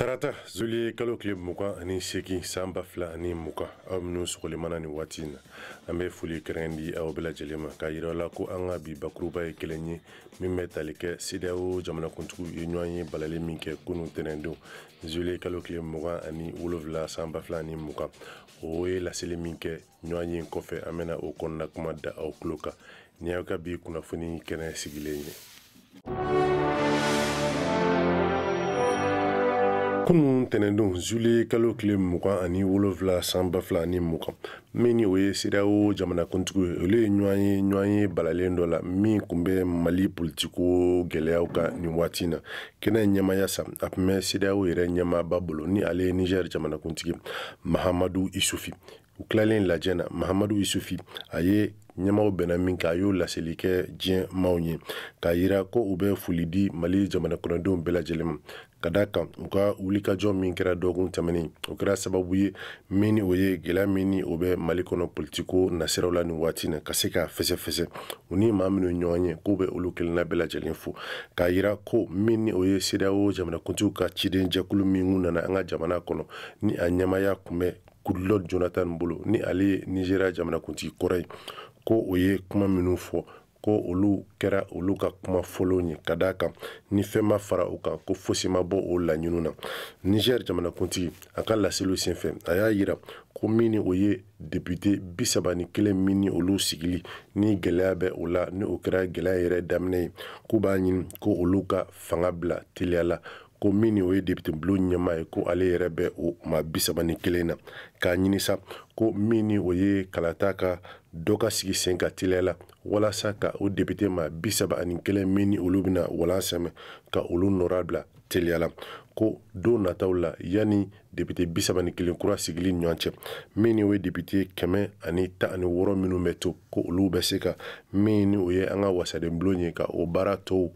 Tarata zuli kalo kile muka ani seki samba fila ani muka aw minnu sɔgɔlimana ni waati in na an bɛ foli kɛrɛn di aw bɛɛ lajɛlen ma k'a yira la ko an ka bi bakuruba ye kelen ye min bɛ tali kɛ CEDEAO jamanakuntigiw ye ɲɔgɔn ye balali min kɛ kunun tɛnɛndon zuli kalo kile mugan ani wolonwula san ba fila ani mugan o ye laseli min kɛ ɲɔgɔn ye kɔfɛ an bɛna o kɔnɔna kuma da aw tulo kan ni y'aw ka bi kunnafoni kɛnɛ sigilen ye. Kunun tɛnɛndon zuli kalo kile mugan ani wolonwula san ba fila ani mugan min ni o ye CEDEAO jamanakuntigiw ye olu ye ɲɔgɔn ye balalen dɔ la min kun bɛ Mali politiko gɛlɛyaw kan nin waati na kɛnɛ ɲɛmaya sa a tun bɛ CEDEAO yɛrɛ ɲɛmaaba bolo ni ale ye Niger jamanakuntigi Mahamadou Issoufou u tilalen lajɛ na Mahamadou Issoufou a ye ɲɛmaw bɛnna min kan a y'o laseli kɛ diɲɛ maaw ye k'a yira ko u bɛ foli di Mali jamanakɔnɔdenw bɛɛ lajɛlen ma ka da kan u ka wulikajɔ min kɛra dɔgɔkun tɛmɛnen o kɛra sababu ye min ni o ye gɛlɛya min ni o bɛ Mali kɔnɔ politiko nasiraw la nin waati na ka se ka fɛsɛfɛsɛ u ni maa minnu ɲɔgɔn ye k'u bɛ olu kelenna bɛɛ lajɛlen fo k'a yira ko min ni o ye CEDEAO jamanakuntigiw ka ciden jɛkulu min nana an ka jamana kɔnɔ ni a ɲɛmaya kun bɛ Goodluck Jonathan bolo ni ale ye Nigeria jamanakuntigi kɔrɔ ye ko o ye kuma minnu fɔ ko olu kɛra olu ka kuma fɔlɔw ye ka da kan ni fɛn ma fara u kan ko fosi ma bɔ o laɲiniw na Niger jamanakuntigi a ka laseliw senfɛ a y'a yira ko min ni o ye député 31 min ni olu sigili ni gɛlɛya bɛ o la ni o kɛra gɛlɛya yɛrɛ daminɛ ye k'u b'a ɲini ko olu ka fanga bila teliya la ko min ni o ye député bulon ɲɛmaa ye ko ale yɛrɛ bɛ o maa 31 na k'a ɲini sa ko min ni o ye kalata ka dɔ ka sigi sen ka teliya la walasa ka o député maa 31 min ni olu bɛna walan sɛmɛ ka olu nɔra bila teliya la ko don nataw la yanni député 31 kura sigili ɲɔgɔn cɛ min ni o ye député 116 minnu bɛ to ko olu bɛ se ka min ni o ye an ka wasaden bulon ye ka o baara tɔw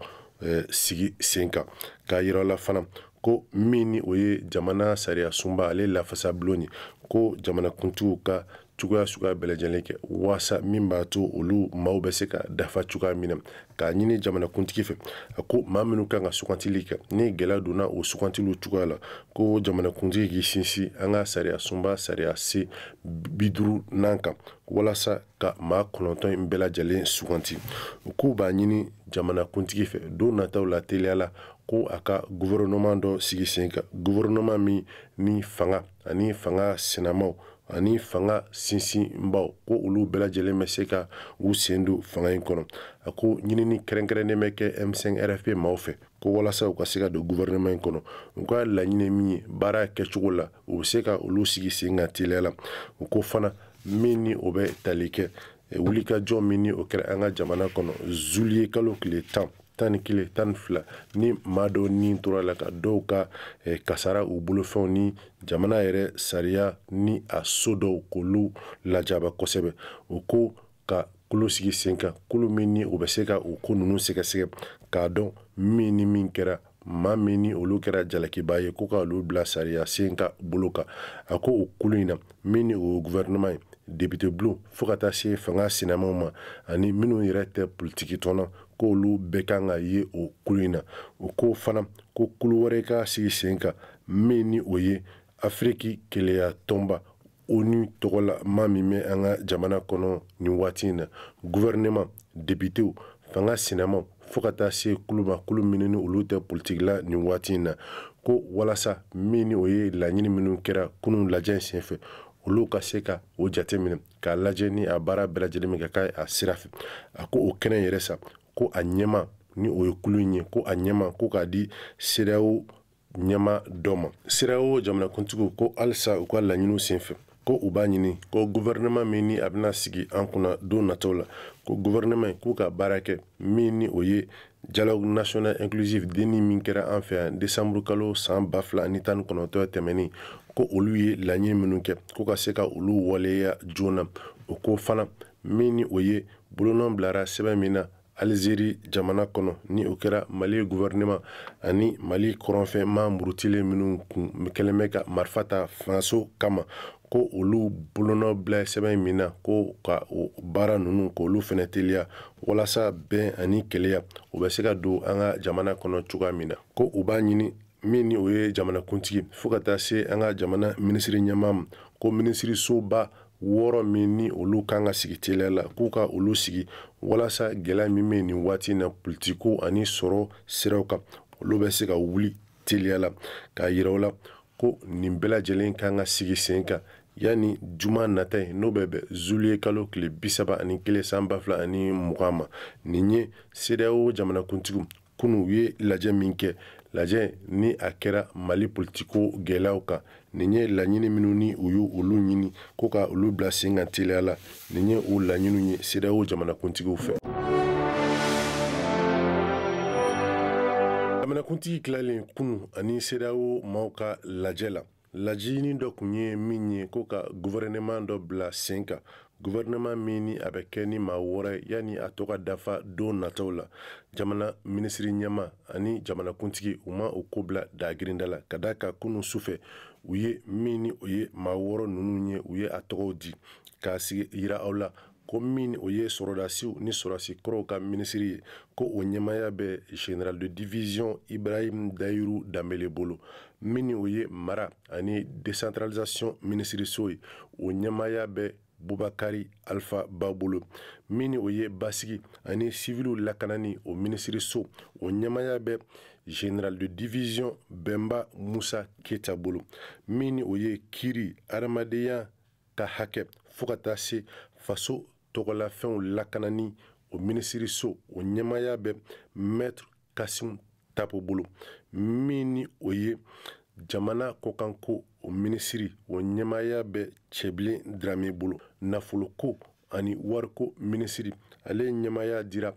sigi sen kan k'a yira la fana ko min ni o ye jamana sariya sunba ale lafasa bulon ye ko jamanakuntigiw ka cogoya suguya bɛɛ lajɛlen kɛ waasa min b'a to olu maaw bɛ se ka dafa cogoya min na k'a ɲini jamanakuntigi fɛ a ko maa minnu kan ka sugantili kɛ ni gɛlɛya donna o sugantiliw cogoya la ko jamanakuntigi k'i sinsin an ka sariya sunba sariya se 50 kan walasa ka maa 9 in bɛɛ lajɛlen suganti u k'u b'a ɲini jamanakuntigi fɛ don nataw la teliya la ko a ka gouvernement dɔ sigi sen kan gouvernement min ni fanga ani fanga senamaw ani fanga sinsinbaw ko olu bɛɛ lajɛlen bɛ se ka u sen don fanga in kɔnɔ a ko ɲinini kɛrɛnkɛrɛnnen bɛ kɛ M5 RFP maaw fɛ ko walasa u ka se ka don gouvernement in kɔnɔ u ka laɲini min ye baara kɛcogo la u bɛ se ka olu sigi sen kan teliya la u ko fana min ni o bɛ tali kɛ wulikajɔ min ni o kɛra an ka jamana kɔnɔ zuliye kalo tile 10 11 12 ni maa dɔw ni tora la ka dɔw ka kasara u bolofɛnw ni jamana yɛrɛ sariya ni a so dɔw k'olu lajaba kosɛbɛ u ko ka kulu sigi sen kan kulu min ni o bɛ se ka u ko ninnu sɛgɛsɛgɛ k'a dɔn min ni min kɛra maa min ni olu kɛra jalakiba ye ko ka olu bila sariya sen ka bolo kan a ko o kulu in na min ni o gouvernement ye député bulon fo ka taa se fanga sinamaw ma ani minnu yɛrɛ tɛ politiki tɔnɔ ko olu bɛɛ kan ka ye o kulu in na o ko fana ko kulu wɛrɛ ka sigi sen kan min ni o ye Afiriki keleya tɔnba ONU tɔgɔ la maa min bɛ an ka jamana kɔnɔ nin waati in na gouvernement députéw fanga sinamaw fo ka taa se kulu ma kulu minnu ni olu tɛ politiki la nin waati in na ko walasa min ni o ye laɲini minnu kɛra kunun lajɛ senfɛ olu ka se ka o jate minɛ k'a lajɛ ni a baara bɛɛ lajɛlen min ka k'a a sira fɛ a ko o kɛnɛ yɛrɛ sa ko a ɲɛma ni o ye kulu in ye ko a ɲɛma ko k'a di CEDEAO ɲɛma dɔ ma CEDEAO jamanakuntigiw ko halisa u ka laɲiniw senfɛ ko u b'a ɲini ko gouvernement min ni a bɛna sigi an kunna don nataw la ko gouvernement k'u ka baara kɛ min ni o ye dialogue national inclusif denni min kɛra an fɛ yan décembre kalo san 2019 tɛmɛnen ko olu ye laɲini minnu kɛ ko ka se ka olu waleya joona o ko fana min ni o ye bolonɔ bilara sɛbɛn min na Algérie jamana kɔnɔ ni o kɛra Mali gouvernement ani Mali kɔrɔnfɛ maa murutilen minnu kun kɛlen bɛ ka marifa ta fangaso kama ko olu bolonɔ bila sɛbɛn min na ko ka o baara ninnu k'olu fɛnɛ teliya walasa bɛn ani keleya o bɛ se ka don an ka jamana kɔnɔ cogoya min na ko u b'a ɲini min ni o ye jamana kuntigi fo ka taa se an ka jamana minisiri ɲɛmaa ma ko minisirisoba 6 min ni olu kan ka sigi teliya la k'u ka olu sigi walasa gɛlɛya min bɛ nin waati na politiko ani sɔrɔ siraw kan olu bɛ se ka wuli teliya la k'a yira o la ko nin bɛɛ lajɛlen kan ka sigi sen kan yani juma nata ye n'o bɛ bɛn zuliye kalo tile 31 san 2020 ma nin ye CEDEAO jamanakuntigiw kunu u ye lajɛ min kɛ lajɛ ni a kɛra Mali politiko gɛlɛyaw kan nin ye laɲini minnu ni u y'u olu ɲini ko ka olu bila sen kan teliya la nin ye o laɲiniw ye CEDEAO jamanakuntigiw fɛ. Jamanakuntigi tilalen kunu ani CEDEAO maaw ka lajɛ la laɲini dɔ kun ye min ye ko ka gouvernement dɔ bila sen kan gouvernement min ni a bɛ kɛ ni maa wɔɔrɔ yani a tɔgɔ dafa don nataw la jamana minisiri ɲɛma ani jamanakuntigi u ma o ko bila dagirinda la ka da ka kunu sufɛ u ye min ni o ye maa wɔɔrɔ ninnu ye u ye a tɔgɔw di k'a sigi yira aw la ko min o ye sɔrɔdasiw ni sɔrɔdasi kɔrɔw ka minisiri ye ko o ɲɛmaya bɛ général de division Ibrahim Dayiru Dambele bolo min o ye mara ani décentralisation minisiriso ye o ɲɛmaya bɛ Bubakari Alpha Ba bolo min o ye basigi ani civil lakanani o minisiriso o ɲɛmaya bɛ général de division Bemba Musa Keta bolo min o ye kiri adamadenya ka hakɛ fo ka taa se faso tɔgɔlafɛnw lakanani o minisiriso o ɲɛmaya bɛ maître Kasim Tapo bolo min ni o ye jamana kɔkanko o minisiri o ɲɛmaya bɛ Cɛbilen Dramé bolo nafoloko ani wariko minisiri ale ɲɛmaya dira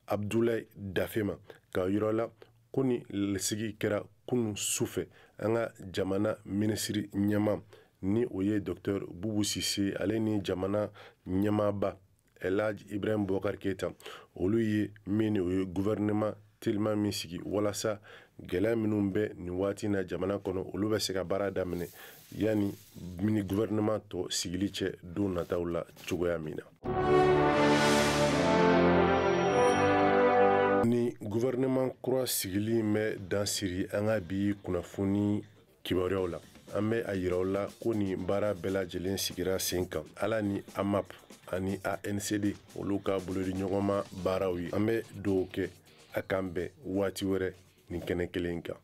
Abdoulaye Dafe ma ka yira la ko ni sigi kɛra kunu sufɛ an ka jamana minisiri ɲɛma ni o ye Dr Bubu Sise ale ni jamana ɲɛmaaba Elhaji Ibrahim Boubacar Keita olu ye min o ye gouvernement teliman min sigi walasa gɛlɛya minnu bɛ nin waati na jamana kɔnɔ olu bɛ se ka baara daminɛ yani mini gouvernement tɔ sigili cɛ don nataw la cogoya min na. Ni gouvernement kura sigili bɛ dan siri an ka bi kunnafoni kibaruyaw la an bɛ a yira la ko ni baara bɛɛ lajɛlen sigira sen kan ala ni AMAP ani ANCD olu ka bolodi ɲɔgɔnma baaraw ye an bɛ dugawu kɛ a kan bɛn waati wɛrɛ nin kɛnɛ kelen kan.